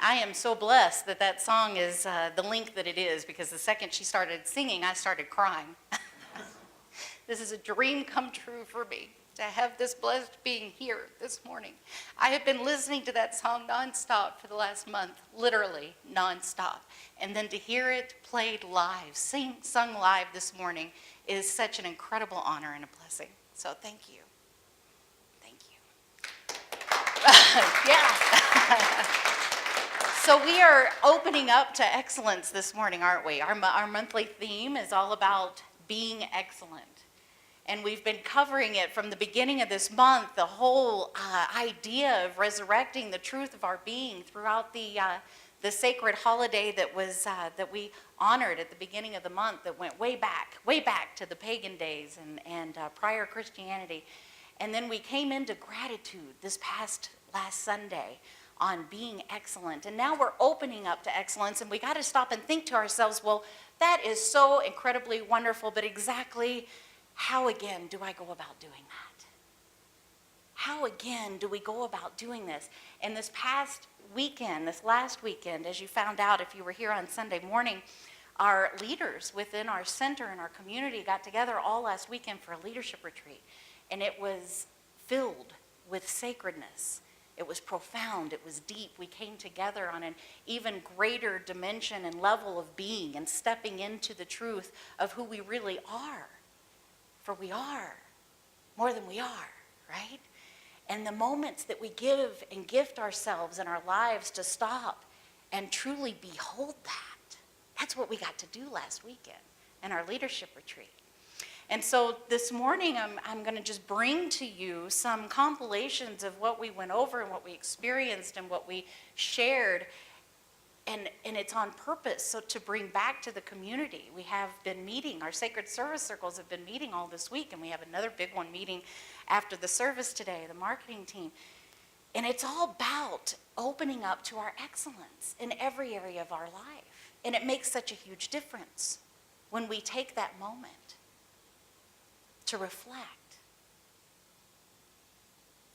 I am so blessed that that song is the link that it is, because the second she started singing, I started crying. This is a dream come true for me, to have this blessed being here this morning. I have been listening to that song nonstop for the last month, literally nonstop. And then to hear it played live, sung live this morning is such an incredible honor and a blessing. So thank you. Thank you. Yeah. So we are opening up to excellence this morning, aren't we? Our monthly theme is all about being excellent. And we've been covering it from the beginning of this month, the whole idea of resurrecting the truth of our being throughout the sacred holiday that we honored at the beginning of the month, that went way back to the pagan days and prior Christianity. And then we came into gratitude this last Sunday on being excellent. And now we're opening up to excellence, and we got to stop and think to ourselves, well, that is so incredibly wonderful, but exactly how again do I go about doing that? How again do we go about doing this? And this last weekend, as you found out if you were here on Sunday morning, our leaders within our center and our community got together all last weekend for a leadership retreat. And it was filled with sacredness. It was profound, it was deep. We came together on an even greater dimension and level of being and stepping into the truth of who we really are. For we are more than we are, right? And the moments that we give and gift ourselves in our lives to stop and truly behold that, that's what we got to do last weekend in our leadership retreat. And so this morning, I'm going to just bring to you some compilations of what we went over and what we experienced and what we shared. And it's on purpose, so to bring back to the community. We have been meeting, our sacred service circles have been meeting all this week, and we have another big one meeting after the service today, the marketing team. And it's all about opening up to our excellence in every area of our life. And it makes such a huge difference when we take that moment to reflect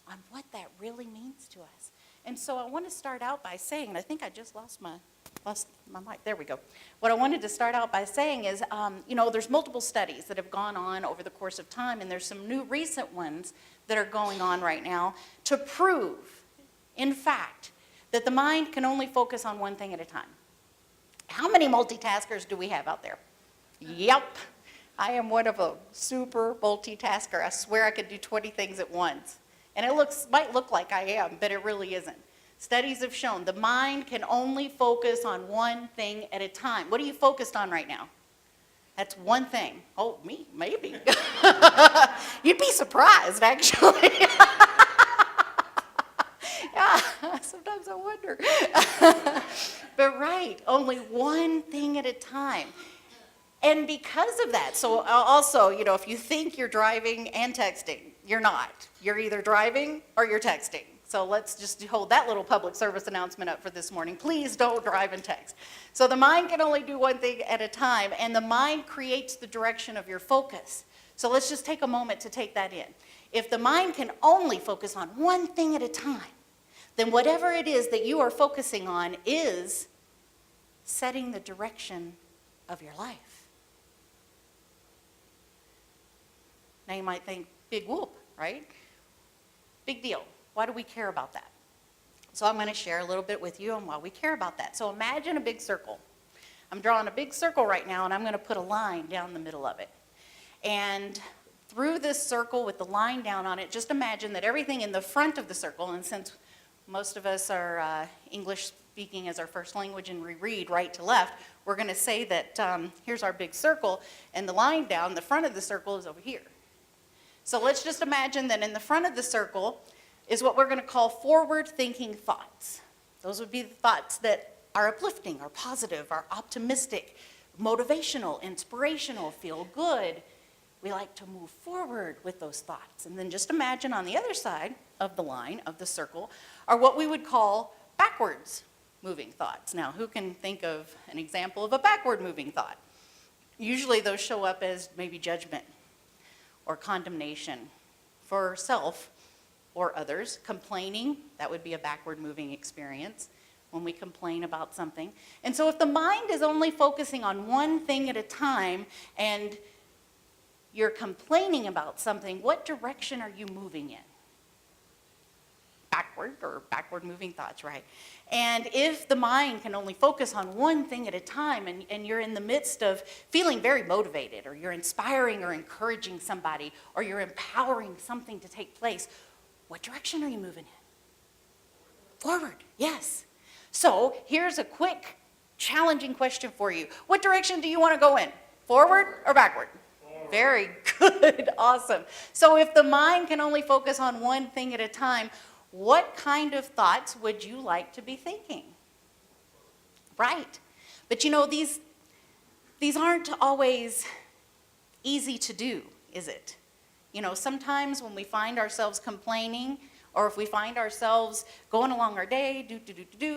on what that really means to us. And so I want to start out by saying, and I think I just lost my mic. There we go. What I wanted to start out by saying is, there's multiple studies that have gone on over the course of time, and there's some new recent ones that are going on right now to prove, in fact, that the mind can only focus on one thing at a time. How many multitaskers do we have out there? Yep. I am one of a super multitasker. I swear I could do 20 things at once. And it might look like I am, but it really isn't. Studies have shown the mind can only focus on one thing at a time. What are you focused on right now? That's one thing. Oh, me? Maybe. You'd be surprised, actually. Yeah, sometimes I wonder. But right, only one thing at a time. And because of that, so also, if you think you're driving and texting, you're not. You're either driving or you're texting. So let's just hold that little public service announcement up for this morning. Please don't drive and text. So the mind can only do one thing at a time, and the mind creates the direction of your focus. So let's just take a moment to take that in. If the mind can only focus on one thing at a time, then whatever it is that you are focusing on is setting the direction of your life. Now you might think, big whoop, right? Big deal. Why do we care about that? So I'm going to share a little bit with you on why we care about that. So imagine a big circle. I'm drawing a big circle right now, and I'm going to put a line down the middle of it. And through this circle with the line down on it, just imagine that everything in the front of the circle, and since most of us are English speaking as our first language and we read right to left, we're going to say that here's our big circle, and the line down the front of the circle is over here. So let's just imagine that in the front of the circle is what we're going to call forward-thinking thoughts. Those would be the thoughts that are uplifting, are positive, are optimistic, motivational, inspirational, feel good. We like to move forward with those thoughts. And then just imagine on the other side of the line, of the circle, are what we would call backwards moving thoughts. Now, who can think of an example of a backward moving thought? Usually those show up as maybe judgment or condemnation for self or others. Complaining, that would be a backward moving experience. when we complain about something. And so if the mind is only focusing on one thing at a time and you're complaining about something, what direction are you moving in? Backward or backward moving thoughts, right? And if the mind can only focus on one thing at a time and you're in the midst of feeling very motivated, or you're inspiring or encouraging somebody, or you're empowering something to take place, what direction are you moving in? Forward, yes. So here's a quick, challenging question for you. What direction do you want to go in? Forward or backward? Forward. Very good, awesome. So if the mind can only focus on one thing at a time, what kind of thoughts would you like to be thinking? Right. But you know, these aren't always easy to do, is it? You know, sometimes when we find ourselves complaining, or if we find ourselves going along our day,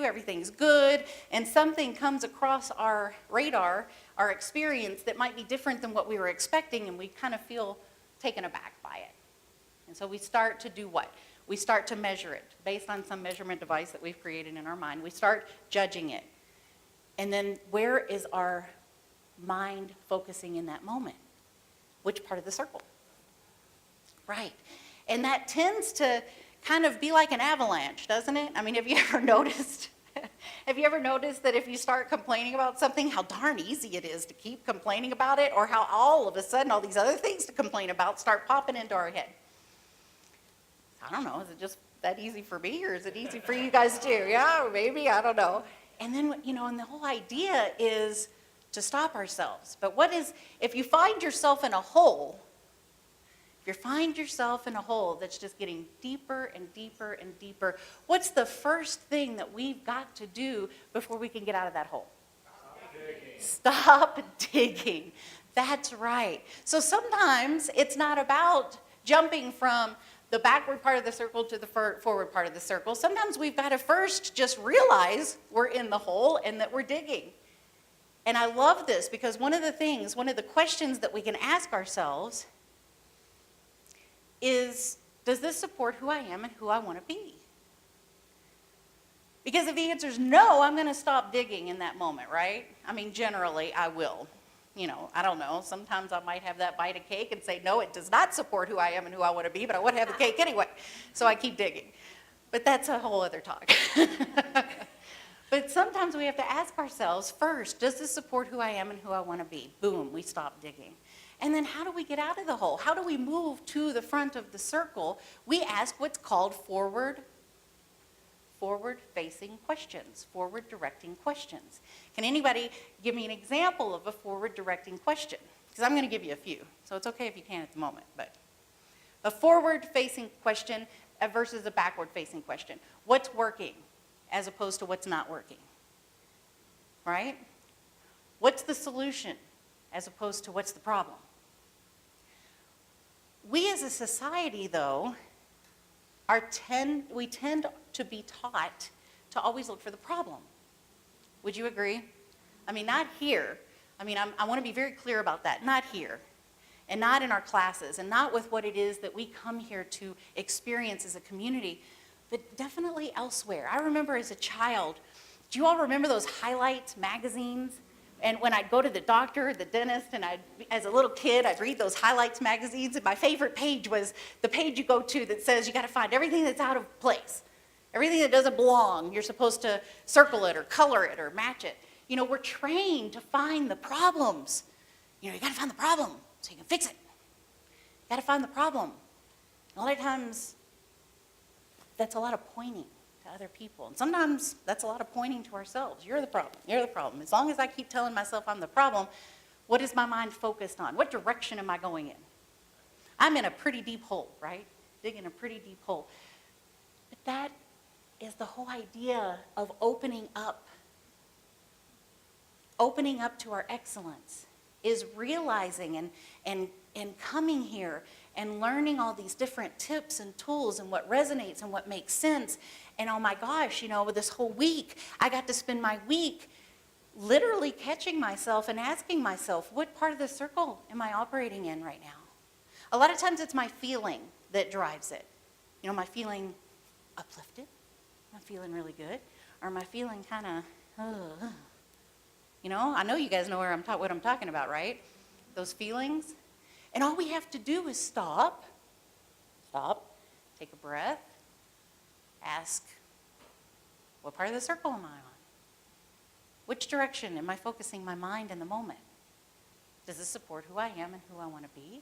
everything's good, and something comes across our radar, our experience that might be different than what we were expecting, and we kind of feel taken aback by it. And so we start to do what? We start to measure it based on some measurement device that we've created in our mind. We start judging it. And then where is our mind focusing in that moment? Which part of the circle? Right. And that tends to kind of be like an avalanche, doesn't it? I mean, have you ever noticed that if you start complaining about something, how darn easy it is to keep complaining about it, or how all of a sudden all these other things to complain about start popping into our head? I don't know, is it just that easy for me, or is it easy for you guys too? Yeah, maybe, I don't know. And then, you know, and the whole idea is to stop ourselves. But what is, if you find yourself in a hole, that's just getting deeper and deeper and deeper, what's the first thing that we've got to do before we can get out of that hole? Stop digging. That's right. So sometimes it's not about jumping from the backward part of the circle to the forward part of the circle. Sometimes we've got to first just realize we're in the hole and that we're digging. And I love this because one of the questions that we can ask ourselves is, does this support who I am and who I want to be? Because if the answer is no, I'm going to stop digging in that moment, right? I mean, generally, I will. You know, I don't know, sometimes I might have that bite of cake and say, no, it does not support who I am and who I want to be, but I want to have the cake anyway. So I keep digging. But that's a whole other talk. But sometimes we have to ask ourselves first, does this support who I am and who I want to be? Boom, we stop digging. And then how do we get out of the hole? How do we move to the front of the circle? We ask what's called forward-facing questions, forward-directing questions. Can anybody give me an example of a forward-directing question? Because I'm going to give you a few, so it's okay if you can't at the moment. But a forward-facing question versus a backward-facing question. What's working as opposed to what's not working? Right? What's the solution as opposed to what's the problem? We as a society, though, we tend to be taught to always look for the problem. Would you agree? I mean, not here. I mean, I want to be very clear about that. Not here, and not in our classes, and not with what it is that we come here to experience as a community, but definitely elsewhere. I remember as a child, do you all remember those Highlights magazines? And when I'd go to the doctor, the dentist, and as a little kid, I'd read those Highlights magazines, and my favorite page was the page you go to that says you got to find everything that's out of place, everything that doesn't belong. You're supposed to circle it or color it or match it. You know, we're trained to find the problems. You know, you got to find the problem so you can fix it. You got to find the problem. And a lot of times, that's a lot of pointing to other people. And sometimes that's a lot of pointing to ourselves. You're the problem. You're the problem. As long as I keep telling myself I'm the problem, what is my mind focused on? What direction am I going in? I'm in a pretty deep hole, right? Digging a pretty deep hole. But that is the whole idea of opening up to our excellence, is realizing and coming here and learning all these different tips and tools and what resonates and what makes sense. And oh my gosh, you know, this whole week, I got to spend my week literally catching myself and asking myself, what part of the circle am I operating in right now? A lot of times it's my feeling that drives it. You know, am I feeling uplifted? Am I feeling really good? Or Or am I feeling kind of, you know, I know you guys know what I'm talking about, right? Those feelings. And all we have to do is stop, take a breath, ask, what part of the circle am I on? Which direction am I focusing my mind in the moment? Does this support who I am and who I want to be?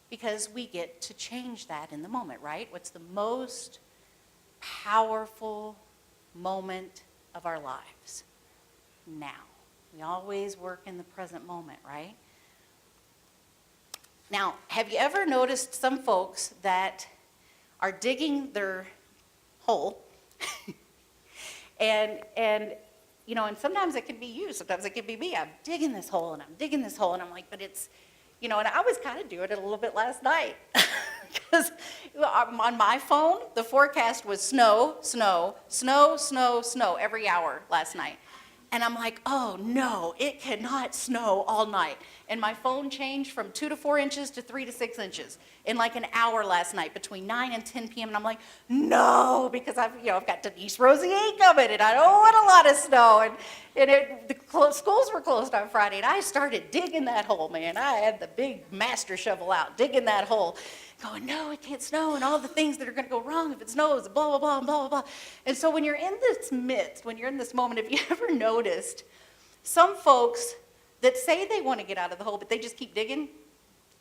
Because we get to change that in the moment, right? What's the most powerful moment of our lives? Now. We always work in the present moment, right? Now, have you ever noticed some folks that are digging their hole and you know, and sometimes it can be you, sometimes it can be me. I'm digging this hole and I'm digging this hole and I'm like, but it's, you know, and I was kind of doing it a little bit last night because on my phone, the forecast was snow, snow, snow, snow, snow every hour last night. And I'm like, oh no, it cannot snow all night. And my phone changed from 2 to 4 inches to 3 to 6 inches in like an hour last night between 9 and 10 p.m. And I'm like, no, because I've got Denise Rosier coming and I don't want a lot of snow. And the schools were closed on Friday and I started digging that hole, man. I had the big master shovel out, digging that hole, going, no, it can't snow and all the things that are going to go wrong if it snows, blah, blah, blah, blah, blah. And so when you're in this midst, when you're in this moment, have you ever noticed some folks that say they want to get out of the hole, but they just keep digging?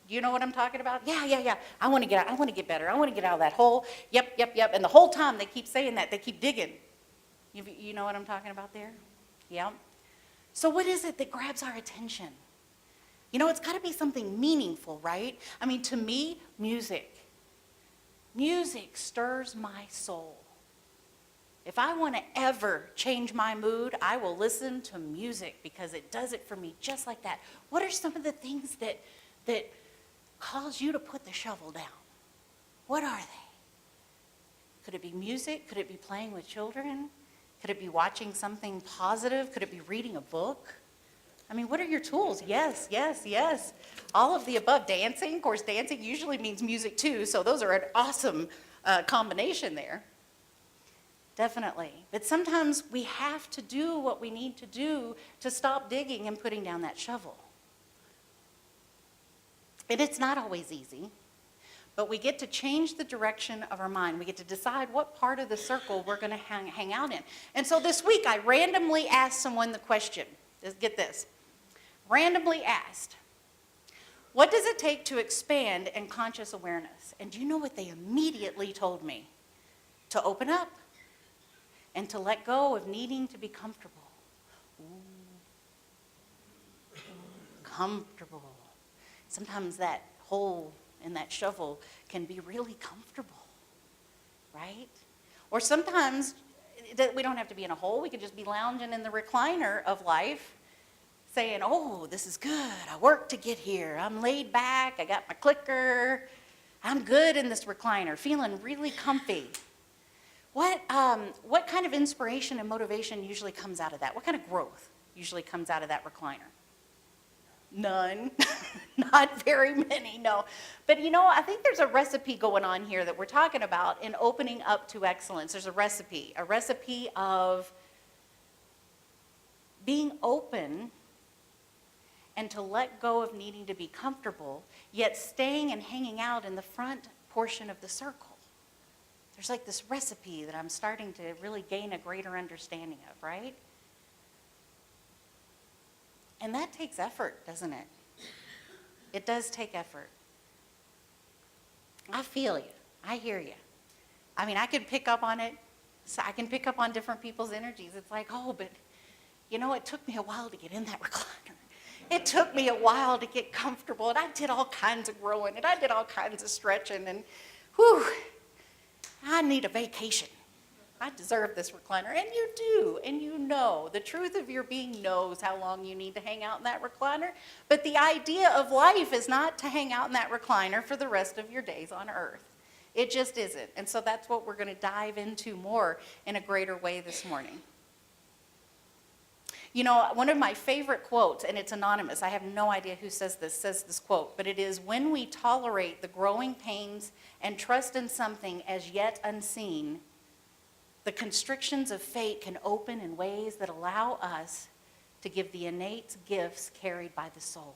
Do you know what I'm talking about? Yeah. I want to get out. I want to get better. I want to get out of that hole. Yep. And the whole time they keep saying that, they keep digging. You know what I'm talking about there? Yeah. So what is it that grabs our attention? You know, it's got to be something meaningful, right? I mean, to me, music. Music stirs my soul. If I want to ever change my mood, I will listen to music because it does it for me just like that. What are some of the things that cause you to put the shovel down? What are they? Could it be music? Could it be playing with children? Could it be watching something positive? Could it be reading a book? I mean, what are your tools? Yes. All of the above. Dancing, of course, dancing usually means music too, so those are an awesome combination there. Definitely. But sometimes we have to do what we need to do to stop digging and putting down that shovel. And it's not always easy, but we get to change the direction of our mind. We get to decide what part of the circle we're going to hang out in. And so this week I randomly asked someone the question. Get this. Randomly asked, what does it take to expand in conscious awareness? And do you know what they immediately told me? To open up and to let go of needing to be comfortable. Comfortable. Sometimes that hole in that shovel can be really comfortable, right? Or sometimes we don't have to be in a hole. We could just be lounging in the recliner of life saying, oh, this is good. I worked to get here. I'm laid back. I got my clicker. I'm good in this recliner, feeling really comfy. What kind of inspiration and motivation usually comes out of that? What kind of growth usually comes out of that recliner? None. Not very many, no. But you know, I think there's a recipe going on here that we're talking about in opening up to excellence. There's a recipe of being open and to let go of needing to be comfortable, yet staying and hanging out in the front portion of the circle. There's like this recipe that I'm starting to really gain a greater understanding of, right? And that takes effort, doesn't it? It does take effort. I feel you. I hear you. I mean, I can pick up on it. So I can pick up on different people's energies. It's like, oh, but you know, it took me a while to get in that recliner. It took me a while to get comfortable, and I did all kinds of growing, and I did all kinds of stretching, and whew, I need a vacation. I deserve this recliner, and you do, and you know. The truth of your being knows how long you need to hang out in that recliner, but the idea of life is not to hang out in that recliner for the rest of your days on earth. It just isn't, and so that's what we're going to dive into more in a greater way this morning. You know, one of my favorite quotes, and it's anonymous, I have no idea who says this quote, but it is, when we tolerate the growing pains and trust in something as yet unseen, The constrictions of fate can open in ways that allow us to give the innate gifts carried by the soul.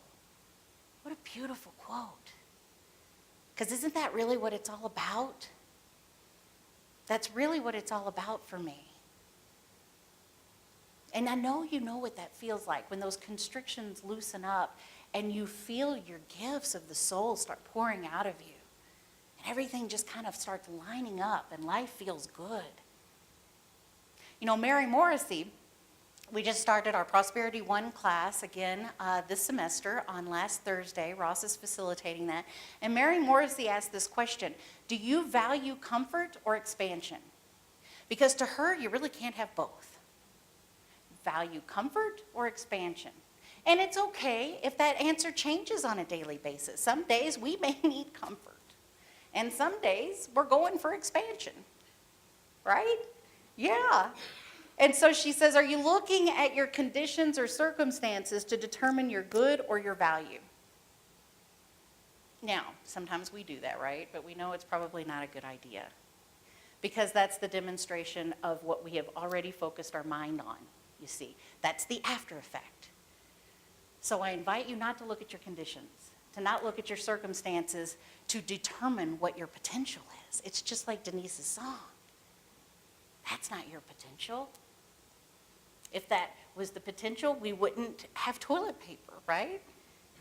What a beautiful quote. Because isn't that really what it's all about? That's really what it's all about for me. And I know you know what that feels like when those constrictions loosen up and you feel your gifts of the soul start pouring out of you. And everything just kind of starts lining up and life feels good. You know, Mary Morrissey, we just started our Prosperity One class again this semester on last Thursday. Ross is facilitating that. And Mary Morrissey asked this question: do you value comfort or expansion? Because to her, you really can't have both. Value comfort or expansion? And it's okay if that answer changes on a daily basis. Some days we may need comfort. And some days we're going for expansion. Right? Yeah. And so she says, are you looking at your conditions or circumstances to determine your good or your value? Now, sometimes we do that, right? But we know it's probably not a good idea, because that's the demonstration of what we have already focused our mind on, you see. That's the after effect. So I invite you not to look at your conditions, to not look at your circumstances to determine what your potential is. It's just like Denise's song. That's not your potential. If that was the potential, we wouldn't have toilet paper, right?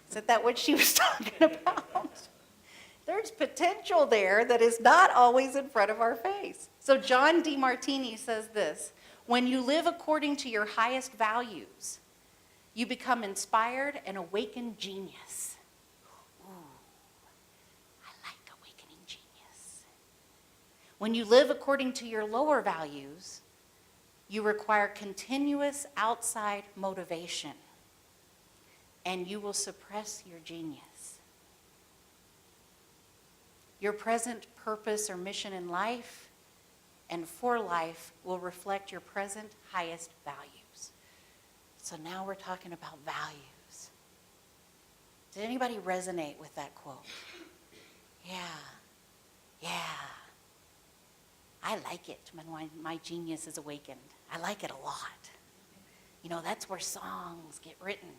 Isn't that what she was talking about? There's potential there that is not always in front of our face. So John DeMartini says this: when you live according to your highest values, you become inspired and awakened genius. Ooh, I like awakening genius. When you live according to your lower values, you require continuous outside motivation, and you will suppress your genius. Your present purpose or mission in life and for life will reflect your present highest values. So now we're talking about values. Did anybody resonate with that quote? Yeah. I like it when my genius is awakened. I like it a lot. You know, that's where songs get written.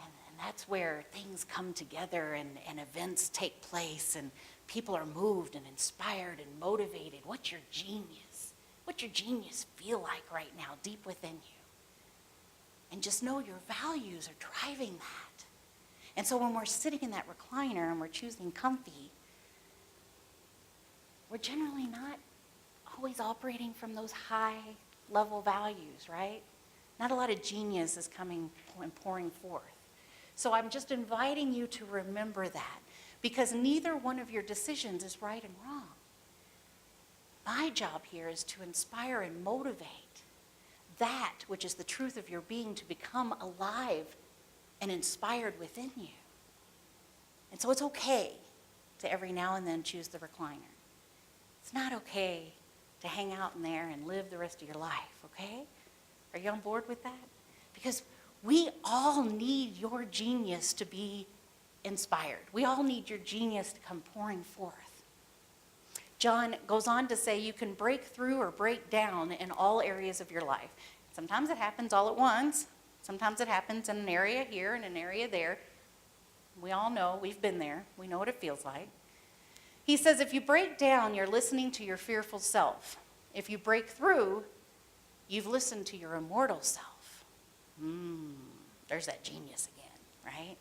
And that's where things come together and events take place and people are moved and inspired and motivated. What's your genius? What's your genius feel like right now, deep within you? And just know your values are driving that. And so when we're sitting in that recliner and we're choosing comfy, we're generally not always operating from those high level values, right? Not a lot of genius is coming and pouring forth. So I'm just inviting you to remember that, because neither one of your decisions is right and wrong. My job here is to inspire and motivate that which is the truth of your being to become alive and inspired within you. And so it's okay to every now and then choose the recliner. It's not okay to hang out in there and live the rest of your life, okay? Are you on board with that? Because we all need your genius to be inspired. We all need your genius to come pouring forth. John goes on to say you can break through or break down in all areas of your life. Sometimes it happens all at once. Sometimes it happens in an area here and an area there. We all know, we've been there. We know what it feels like. He says if you break down, you're listening to your fearful self. If you break through, you've listened to your immortal self. There's that genius again, right?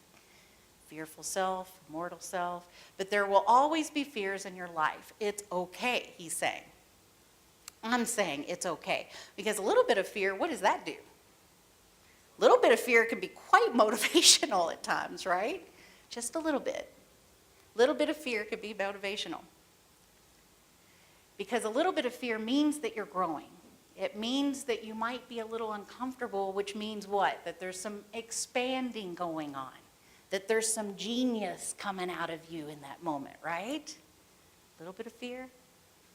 Fearful self, immortal self. But there will always be fears in your life. It's okay, he's saying. I'm saying it's okay. Because a little bit of fear, what does that do? A little bit of fear can be quite motivational at times, right? Just a little bit. A little bit of fear could be motivational. Because a little bit of fear means that you're growing. It means that you might be a little uncomfortable, which means what? That there's some expanding going on. That there's some genius coming out of you in that moment, right? A little bit of fear.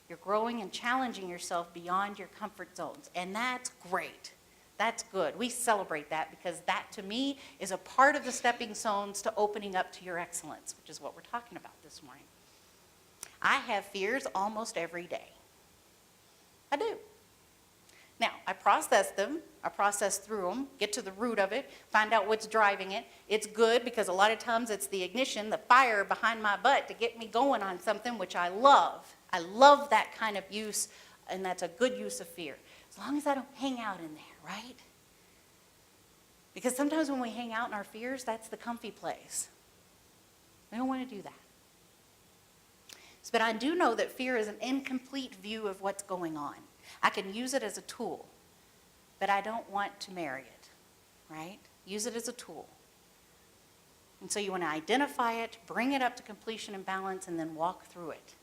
You're growing and challenging yourself beyond your comfort zones. And that's great. That's good. We celebrate that because that, to me, is a part of the stepping stones to opening up to your excellence, which is what we're talking about this morning. I have fears almost every day. I do. Now, I process them, I process through them, get to the root of it, find out what's driving it. It's good because a lot of times it's the ignition, the fire behind my butt to get me going on something, which I love. I love that kind of use, and that's a good use of fear. As long as I don't hang out in there, right? Because sometimes when we hang out in our fears, that's the comfy place. We don't want to do that. But I do know that fear is an incomplete view of what's going on. I can use it as a tool, but I don't want to marry it, right? Use it as a tool. And so you want to identify it, bring it up to completion and balance, and then walk through it.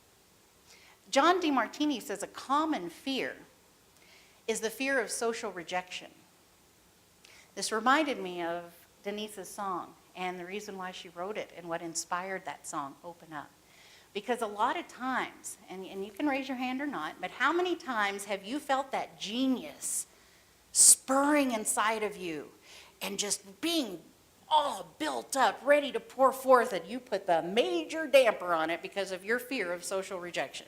John DeMartini says a common fear is the fear of social rejection. This reminded me of Denise's song and the reason why she wrote it and what inspired that song, Open Up. Because a lot of times, and you can raise your hand or not, but how many times have you felt that genius spurring inside of you and just being all built up, ready to pour forth, and you put the major damper on it because of your fear of social rejection?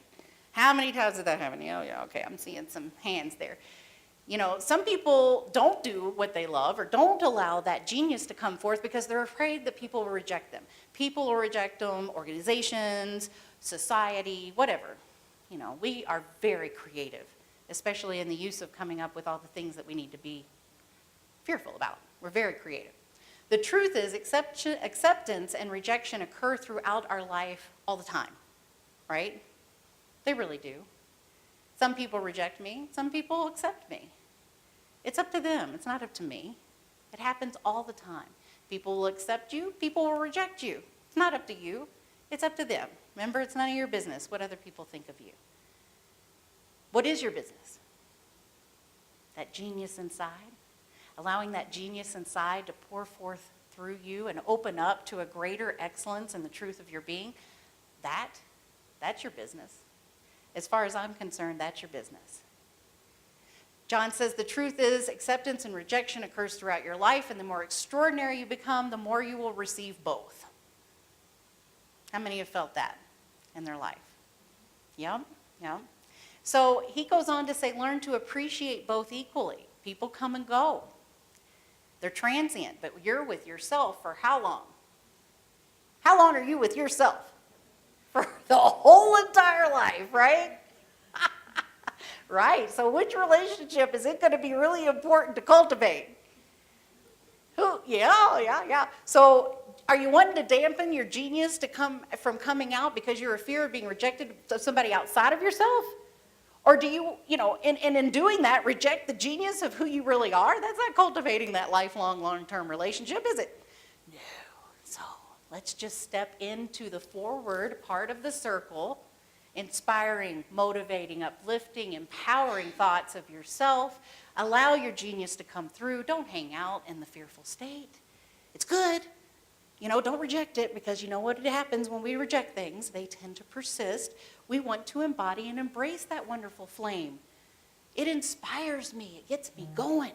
How many times did that happen? Oh, yeah, okay, I'm seeing some hands there. You know, some people don't do what they love or don't allow that genius to come forth because they're afraid that people will reject them. People will reject them, organizations, society, whatever. You know, we are very creative, especially in the use of coming up with all the things that we need to be fearful about. We're very creative. The truth is, acceptance and rejection occur throughout our life all the time, right? They really do. Some people reject me, some people accept me. It's up to them, it's not up to me. It happens all the time. People will accept you, people will reject you. It's not up to you, it's up to them. Remember, it's none of your business what other people think of you. What is your business? That genius inside? Allowing that genius inside to pour forth through you and open up to a greater excellence in the truth of your being, that's your business. As far as I'm concerned, that's your business. John says the truth is acceptance and rejection occurs throughout your life, and the more extraordinary you become, the more you will receive both. How many have felt that in their life? Yep. So he goes on to say, learn to appreciate both equally. People come and go. They're transient, but you're with yourself for how long? How long are you with yourself? For the whole entire life, right? Right. So which relationship is it going to be really important to cultivate? Who? Yeah. So are you wanting to dampen your genius to come from coming out because you're a fear of being rejected of somebody outside of yourself? Or do you, in doing that, reject the genius of who you really are? That's not cultivating that lifelong, long-term relationship, is it? No. So let's just step into the forward part of the circle, inspiring, motivating, uplifting, empowering thoughts of yourself. Allow your genius to come through. Don't hang out in the fearful state. It's good. Don't reject it, because you know what happens when we reject things. They tend to persist. We want to embody and embrace that wonderful flame. It inspires me. It gets me going.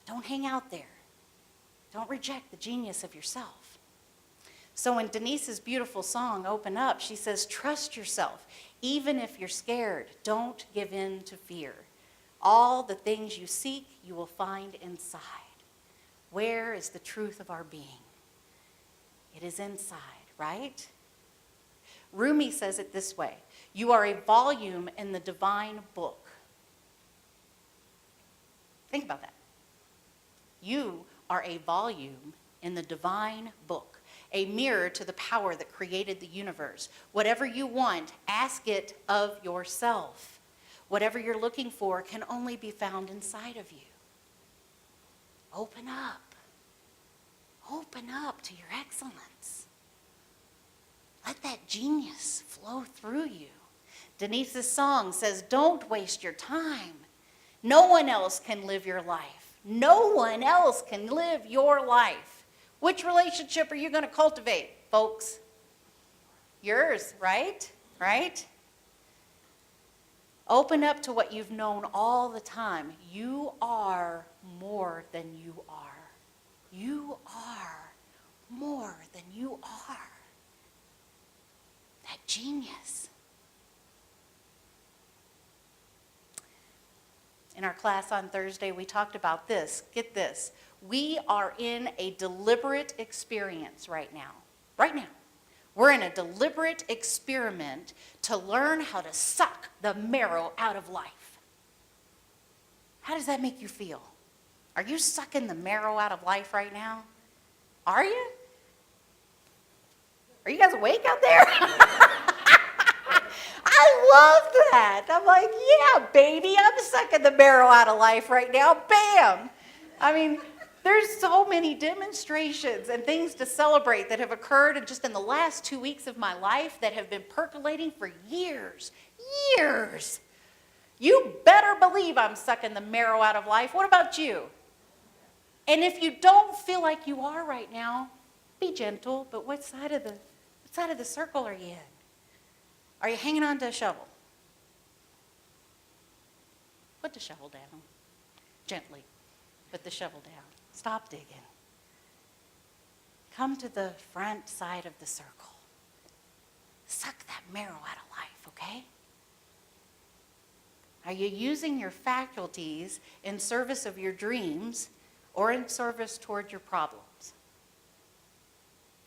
Don't hang out there. Don't reject the genius of yourself. So in Denise's beautiful song, Open Up, she says, trust yourself. Even if you're scared, don't give in to fear. All the things you seek, you will find inside. Where is the truth of our being? It is inside, right? Rumi says it this way: you are a volume in the divine book. Think about that. You are a volume in the divine book, a mirror to the power that created the universe. Whatever you want, ask it of yourself. Whatever you're looking for can only be found inside of you. Open up. Open up to your excellence. Let that genius flow through you. Denise's song says, don't waste your time. No one else can live your life. No one else can live your life. Which relationship are you going to cultivate, folks? Yours, right? Right? Open up to what you've known all the time. You are more than you are. You are more than you are. That genius. In our class on Thursday, we talked about this. Get this. We are in a deliberate experience right now. Right now. We're in a deliberate experiment to learn how to suck the marrow out of life. How does that make you feel? Are you sucking the marrow out of life right now? Are you? Are you guys awake out there? I love that. I'm like, yeah, baby, I'm sucking the marrow out of life right now. Bam! I mean, there's so many demonstrations and things to celebrate that have occurred just in the last 2 weeks of my life that have been percolating for years. Years. You better believe I'm sucking the marrow out of life. What about you? And if you don't feel like you are right now, be gentle, but what side of the circle are you in? Are you hanging on to a shovel? Put the shovel down. Gently. Put the shovel down. Stop digging. Come to the front side of the circle. Suck that marrow out of life, okay? Are you using your faculties in service of your dreams or in service toward your problems?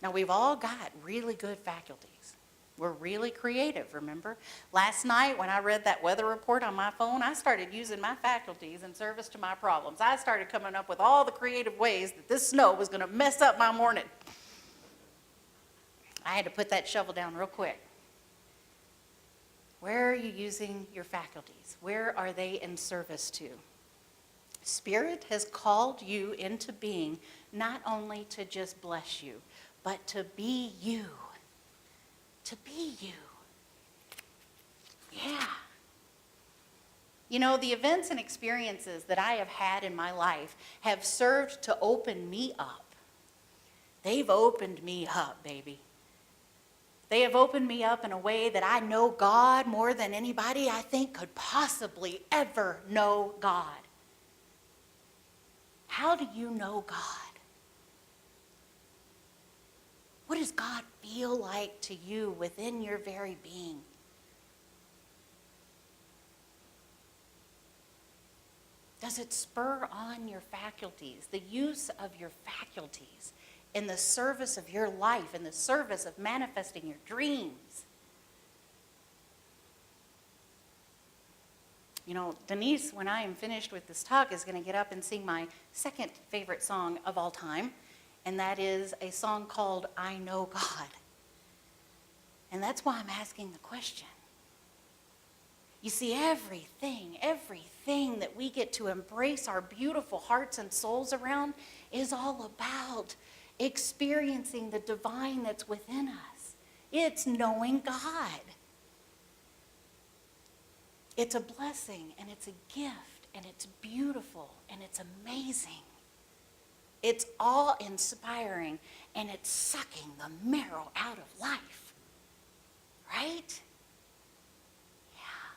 Now, we've all got really good faculties. We're really creative, remember? Last night when I read that weather report on my phone, I started using my faculties in service to my problems. I started coming up with all the creative ways that this snow was going to mess up my morning. I had to put that shovel down real quick. Where are you using your faculties? Where are they in service to? Spirit has called you into being not only to just bless you, but to be you. To be you. Yeah. You know, the events and experiences that I have had in my life have served to open me up. They've opened me up, baby. They have opened me up in a way that I know God more than anybody I think could possibly ever know God. How do you know God? What does God feel like to you within your very being? Does it spur on your faculties, the use of your faculties in the service of your life, in the service of manifesting your dreams? You know, Denise, when I am finished with this talk, is going to get up and sing my second favorite song of all time. And that is a song called I Know God. And that's why I'm asking the question. You see, everything that we get to embrace our beautiful hearts and souls around is all about experiencing the divine that's within us. It's knowing God. It's a blessing, and it's a gift, and it's beautiful, and it's amazing. It's awe-inspiring, and it's sucking the marrow out of life. Right? Yeah.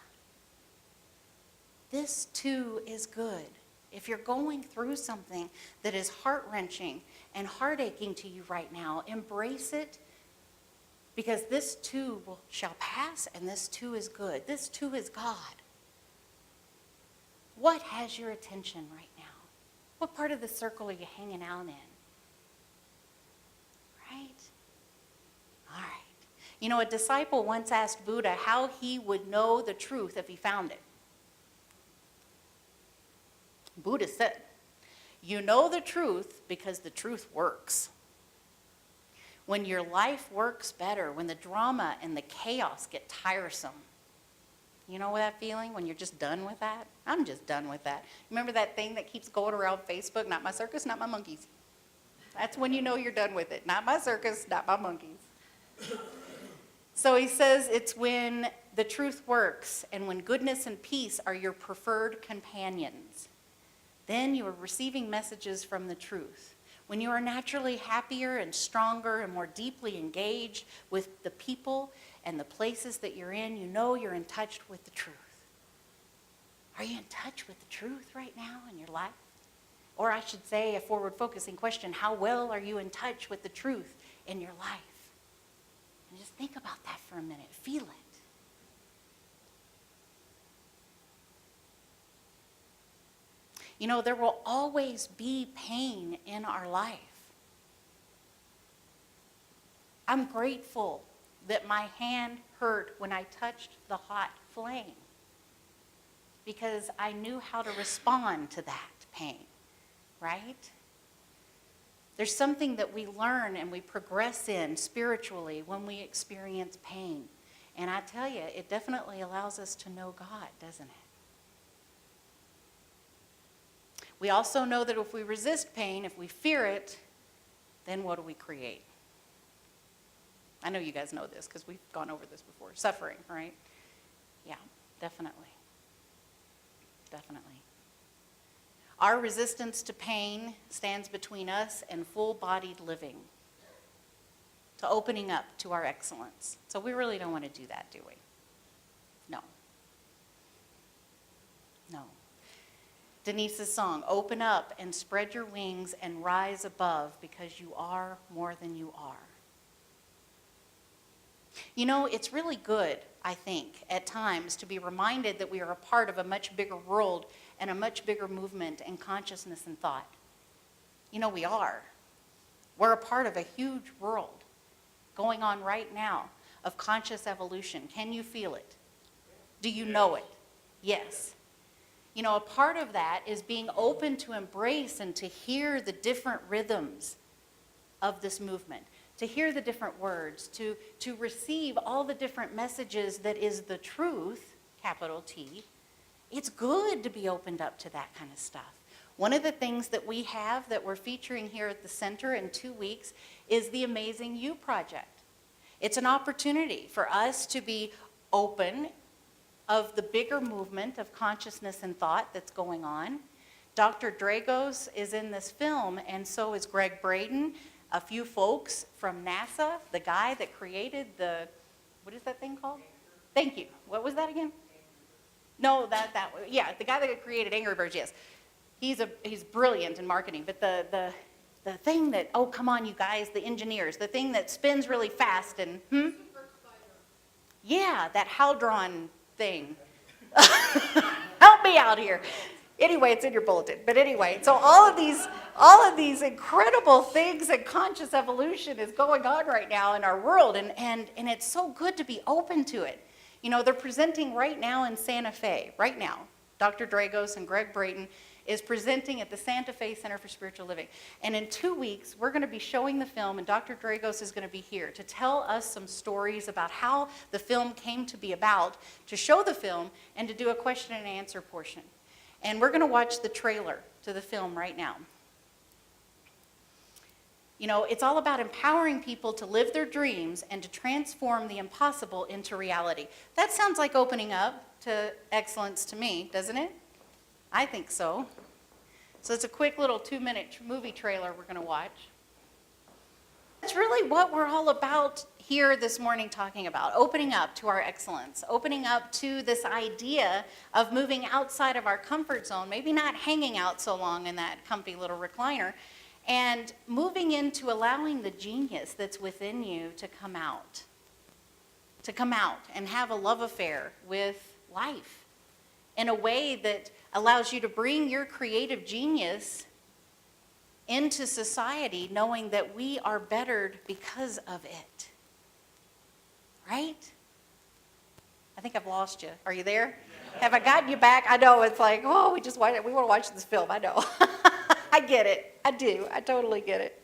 This too is good. If you're going through something that is heart-wrenching and heart-aching to you right now, embrace it, because this too shall pass, and this too is good. This too is God. What has your attention right now? What part of the circle are you hanging out in? Right? All right. You know, a disciple once asked Buddha how he would know the truth if he found it. Buddha said, "You know the truth because the truth works." When your life works better, when the drama and the chaos get tiresome, you know that feeling when you're just done with that? I'm just done with that. Remember that thing that keeps going around Facebook? Not my circus, not my monkeys. That's when you know you're done with it. Not my circus, not my monkeys. So he says it's when the truth works and when goodness and peace are your preferred companions. Then you are receiving messages from the truth. When you are naturally happier and stronger and more deeply engaged with the people and the places that you're in, you know you're in touch with the truth. Are you in touch with the truth right now in your life? Or I should say, a forward-focusing question, how well are you in touch with the truth in your life? And just think about that for a minute. Feel it. You know, there will always be pain in our life. I'm grateful that my hand hurt when I touched the hot flame because I knew how to respond to that pain, right? There's something that we learn and we progress in spiritually when we experience pain. And I tell you, it definitely allows us to know God, doesn't it? We also know that if we resist pain, if we fear it, then what do we create? I know you guys know this because we've gone over this before. Suffering, right? Yeah, definitely. Definitely. Our resistance to pain stands between us and full-bodied living, to opening up to our excellence. So we really don't want to do that, do we? No. No. Denise's song, open up and spread your wings and rise above because you are more than you are. You know, it's really good, I think, at times to be reminded that we are a part of a much bigger world and a much bigger movement in consciousness and thought. You know, we are. We're a part of a huge world going on right now of conscious evolution. Can you feel it? Do you know it? Yes. You know, a part of that is being open to embrace and to hear the different rhythms of this movement, to hear the different words, to receive all the different messages that is the truth, capital T. It's good to be opened up to that kind of stuff. One of the things that we have that we're featuring here at the center in 2 weeks is the Amazing You Project. It's an opportunity for us to be open of the bigger movement of consciousness and thought that's going on. Dr. Dragos is in this film, and so is Greg Braden, a few folks from NASA, the guy that created the, what is that thing called? Thank you. What was that again? No, yeah, the guy that created Angry Birds, yes. He's brilliant in marketing, but the thing that, oh, come on, you guys, the engineers, the thing that spins really fast and, Yeah, that Haldron thing. Help me out here. Anyway, it's in your bulletin. But anyway, so all of these incredible things and conscious evolution is going on right now in our world, and it's so good to be open to it. You know, they're presenting right now in Santa Fe, right now. Dr. Dragos and Greg Brayton is presenting at the Santa Fe Center for Spiritual Living. And in 2 weeks, we're going to be showing the film, and Dr. Dragos is going to be here to tell us some stories about how the film came to be about, to show the film, and to do a question and answer portion. And we're going to watch the trailer to the film right now. You know, it's all about empowering people to live their dreams and to transform the impossible into reality. That sounds like opening up to excellence to me, doesn't it? I think so. So it's a quick little 2-minute movie trailer we're going to watch. That's really what we're all about here this morning talking about, opening up to our excellence, opening up to this idea of moving outside of our comfort zone, maybe not hanging out so long in that comfy little recliner, and moving into allowing the genius that's within you to come out and have a love affair with life in a way that allows you to bring your creative genius into society, knowing that we are bettered because of it. Right? I think I've lost you. Are you there? Have I gotten you back? I know it's like, oh, we want to watch this film. I know. I get it. I do. I totally get it.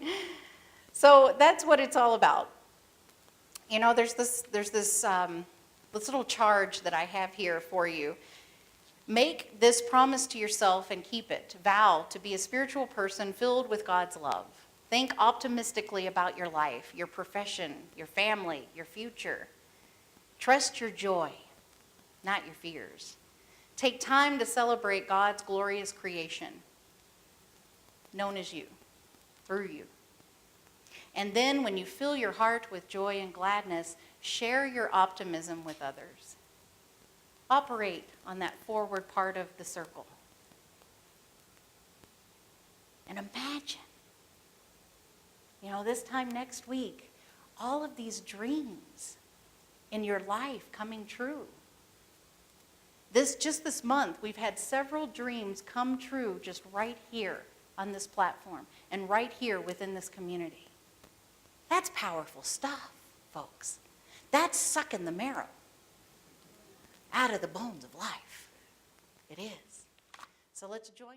So that's what it's all about. You know, there's this little charge that I have here for you. Make this promise to yourself and keep it. Vow to be a spiritual person filled with God's love. Think optimistically about your life, your profession, your family, your future. Trust your joy, not your fears. Take time to celebrate God's glorious creation, known as you, through you. And then when you fill your heart with joy and gladness, share your optimism with others. Operate on that forward part of the circle. And imagine, you know, this time next week, all of these dreams in your life coming true. Just this month, we've had several dreams come true just right here on this platform and right here within this community. That's powerful stuff, folks. That's sucking the marrow out of the bones of life. It is. So let's join.